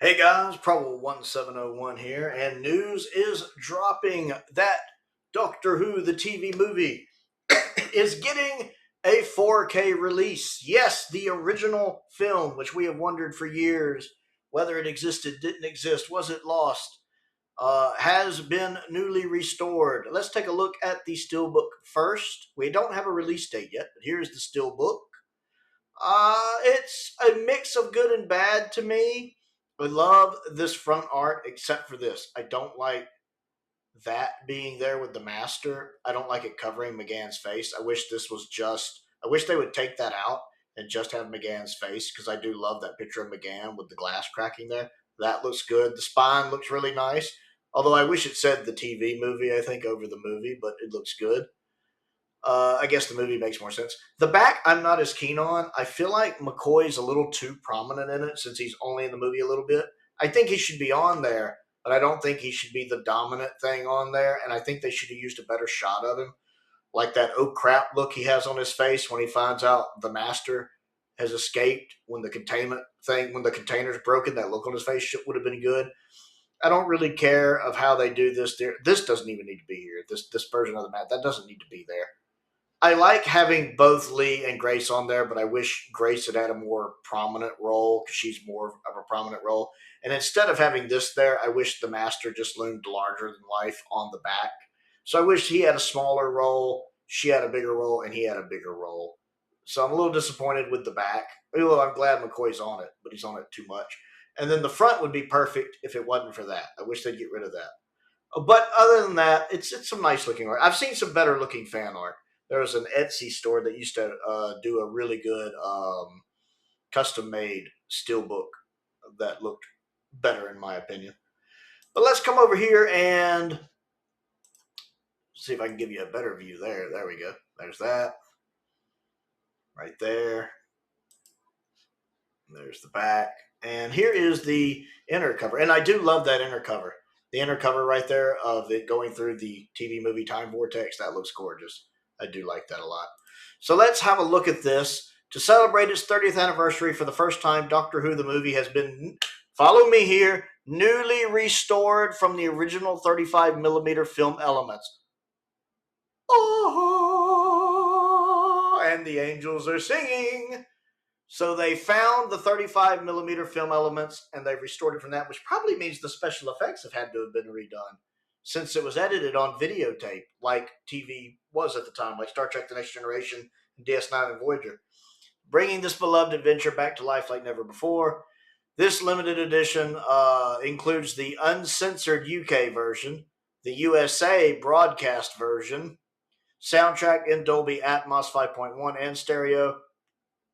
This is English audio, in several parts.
Hey guys, Prowl 1701 here, and news is dropping that Doctor Who, the TV movie, is getting a 4K release. Yes, the original film, which we have wondered for years whether it existed, didn't exist, was it lost, has been newly restored. Let's take a look at the Steelbook first. We don't have a release date yet, but here's the Steelbook. It's a mix of good and bad to me. I love this front art, except for this. I don't like that being there with the master. I don't like it covering McGann's face. I wish this was just. I wish they would take that out and just have McGann's face, because I do love that picture of McGann with the glass cracking there. That looks good. The spine looks really nice. Although I wish it said the TV movie, I think, over the movie, but it looks good. I guess the movie makes more sense. The back, I'm not as keen on. I feel like McCoy's a little too prominent in it since he's only in the movie a little bit. I think he should be on there, but I don't think he should be the dominant thing on there. And I think they should have used a better shot of him. Like that oh crap look he has on his face when he finds out the master has escaped when the containment thing, when the container's broken, that look on his face would have been good. I don't really care of how they do this there. This doesn't even need to be here. This version of the map, that doesn't need to be there. I like having both Lee and Grace on there, but I wish Grace had a more prominent role, because she's more of a prominent role. And instead of having this there, I wish the Master just loomed larger than life on the back. So I wish he had a smaller role, she had a bigger role, and he had a bigger role. So I'm a little disappointed with the back. Well, I'm glad McCoy's on it, but he's on it too much. And then the front would be perfect if it wasn't for that. I wish they'd get rid of that. But other than that, it's some nice looking art. I've seen some better looking fan art. There was an Etsy store that used to do a really good custom made steelbook that looked better, in my opinion. But let's come over here and see if I can give you a better view there. There we go. There's that. Right there. There's the back. And here is the inner cover. And I do love that inner cover. The inner cover right there of it going through the TV movie Time Vortex, that looks gorgeous. I do like that a lot. So let's have a look at this. To celebrate its 30th anniversary, for the first time, Doctor Who the movie has been, follow me here, newly restored from the original 35mm film elements. Oh, and the angels are singing. So they found the 35mm film elements and they've restored it from that, which probably means the special effects have had to have been redone, since it was edited on videotape like TV was at the time, like Star Trek The Next Generation, DS9, and Voyager. Bringing this beloved adventure back to life like never before. This limited edition includes the uncensored UK version, the USA broadcast version, soundtrack in Dolby Atmos 5.1 and stereo,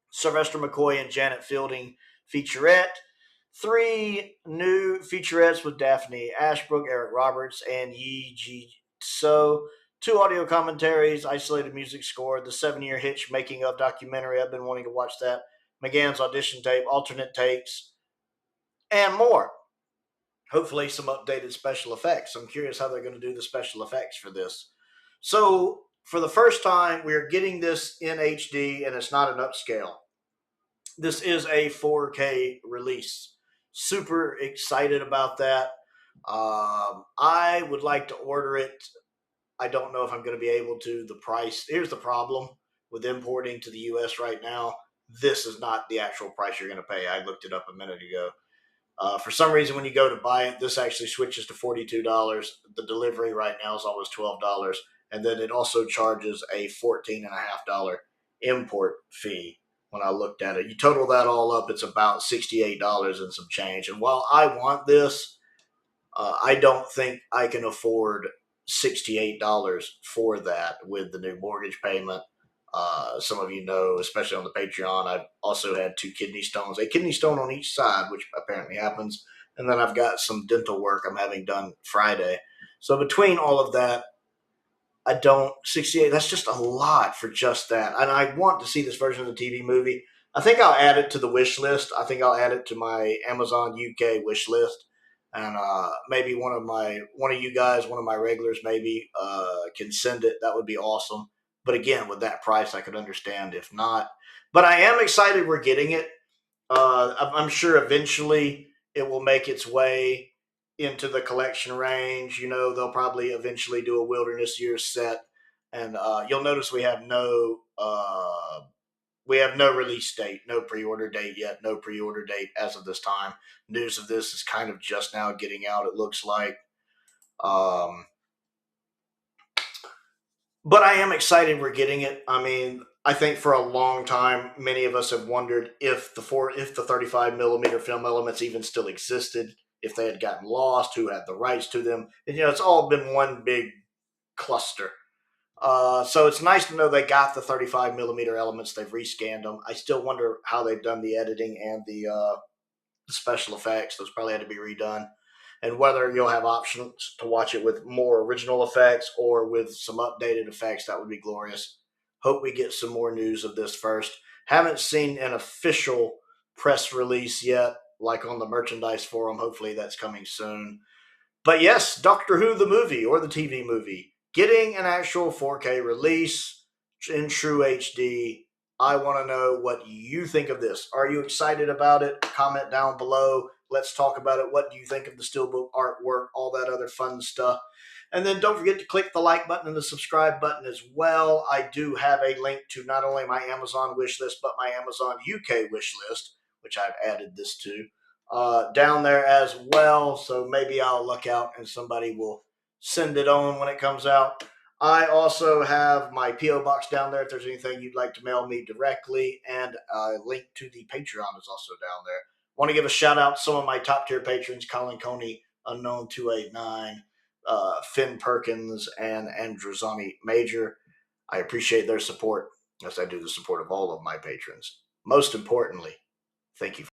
Sylvester McCoy and Janet Fielding featurette, 3 new featurettes with Daphne Ashbrook, Eric Roberts, and Yi Ji So, 2 audio commentaries, isolated music score, the 7-year Hitch making of documentary. I've been wanting to watch that. McGann's audition tape, alternate takes, and more. Hopefully some updated special effects. I'm curious how they're going to do the special effects for this. So, for the first time, we're getting this in HD, and it's not an upscale. This is a 4K release. Super excited about that. I would like to order it. I don't know if I'm going to be able to. The price, here's the problem with importing to the US right now. This is not the actual price you're going to pay. I looked it up a minute ago. For some reason, when you go to buy it, this actually switches to $42. The delivery right now is almost $12. And then it also charges a $14.50 import fee. When I looked at it, you total that all up, it's about $68 and some change. And while I want this, I don't think I can afford $68 for that with the new mortgage payment. Some of you know, especially on the Patreon, I've also had 2 kidney stones, a kidney stone on each side, which apparently happens. And then I've got some dental work I'm having done Friday. So between all of that, 68, that's just a lot for just that. And I want to see this version of the TV movie. I think I'll add it to the wish list. I think I'll add it to my Amazon UK wish list. And maybe one of you guys, one of my regulars maybe can send it. That would be awesome. But again, with that price, I could understand if not. But I am excited we're getting it. I'm sure eventually it will make its way into the collection range. You know, they'll probably eventually do a Wilderness Years set, and you'll notice we have no release date, no pre-order date yet, no pre-order date as of this time. News of this is kind of just now getting out, it looks like. But I am excited we're getting it. I mean, I think for a long time, many of us have wondered if the 35 millimeter film elements even still existed, if they had gotten lost, who had the rights to them. And, you know, it's all been one big cluster. So it's nice to know they got the 35 millimeter elements. They've rescanned them. I still wonder how they've done the editing and the special effects. Those probably had to be redone. And whether you'll have options to watch it with more original effects or with some updated effects, that would be glorious. Hope we get some more news of this first. Haven't seen an official press release yet, like on the merchandise forum. Hopefully that's coming soon. But yes, Doctor Who the movie or the TV movie getting an actual 4K release in true HD. I want to know what you think of this. Are you excited about it? Comment down below. Let's talk about it. What do you think of the Steelbook artwork? All that other fun stuff. And then don't forget to click the like button and the subscribe button as well. I do have a link to not only my Amazon wish list, but my Amazon UK wish list, which I've added this to. Down there as well, so maybe I'll look out and somebody will send it on when it comes out. I also have my P.O. box down there if there's anything you'd like to mail me directly, and a link to the Patreon is also down there. Want to give a shout out to some of my top tier patrons: Colin Coney, Unknown 289, Finn Perkins, and Androzani Major. I appreciate their support, as I do the support of all of my patrons. Most importantly, thank you.